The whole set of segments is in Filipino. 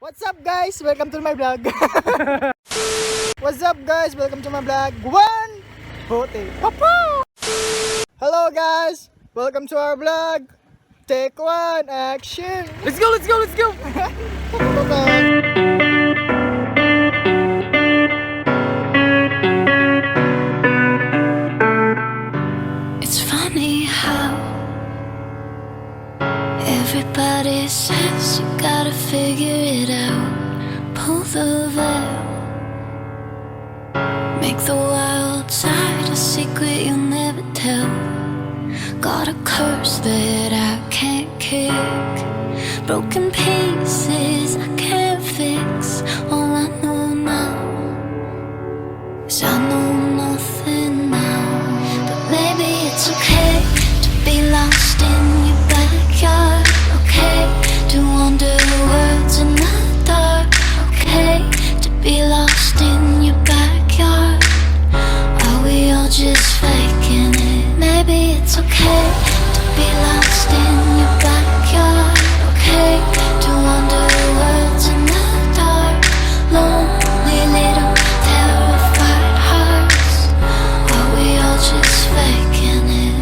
What's up guys? Welcome to my vlog. What's up guys? Welcome to my vlog. One! Bote. Papa! Hello guys! Welcome to our vlog. Take one, action! Let's go, let's go, let's go! It's funny how everybody says you gotta figure it out. Pull the veil, make the wild side a secret you'll never tell. Got a curse that I can't kick, broken pieces I can't fix. All I know now is I know nothing now. But maybe it's okay to be lost in your backyard. Okay to wander the worlds in the dark. Okay to be lost in your backyard. Are we all just faking it? Maybe it's okay to be lost in your backyard. Okay to wander the worlds in the dark. Lonely little terrified hearts. Are we all just faking it?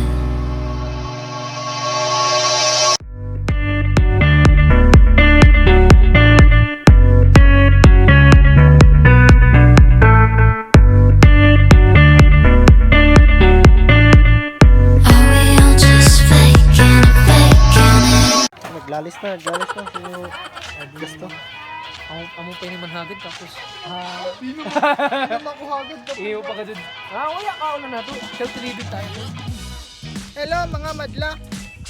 Are we all just faking it, faking it? Naglalis na sino gusto. Amo pa yung manhagad tapos Naman ko hagad ka. iyo pa ka dun. Wala ka na nato. Healthy living tayo. Hello mga madla.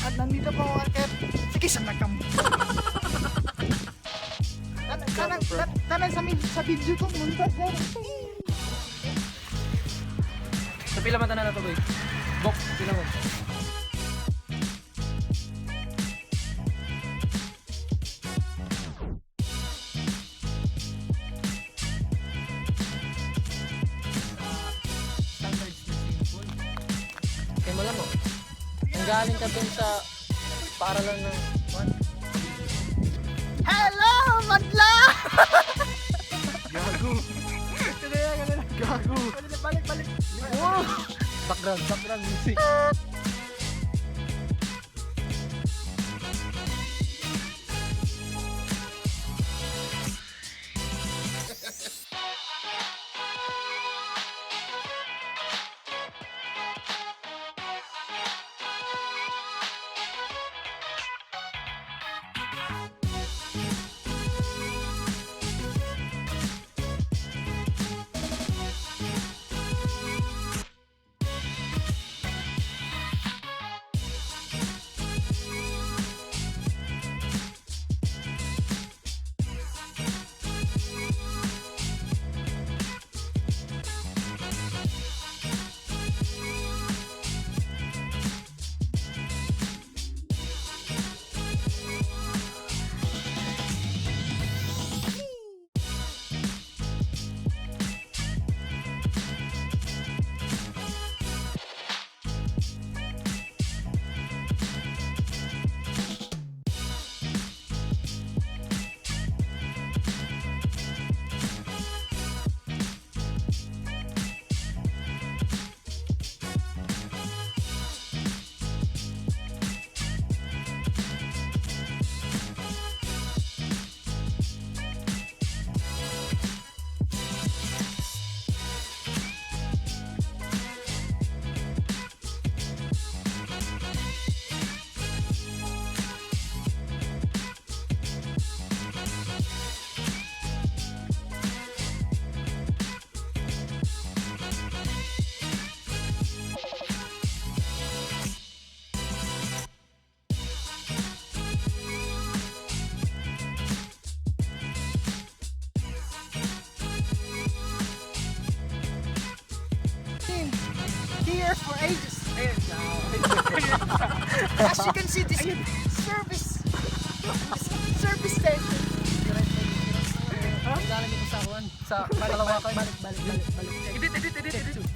At nandito po ako at sige sa nakam. Tanan sa video ko munta sir. Sa pila mata na nato boy. Bok, pila mo. Standards na simple. Kaya mo lang mo. Ang galing ka dun sa paaralan ng Hello madla. gago. Ganun gago. Balik. Wow! Background music. Here for ages. As you can see, this service station. Ang galing ito sa awan. Sa Kalawakan. Balik. Edit.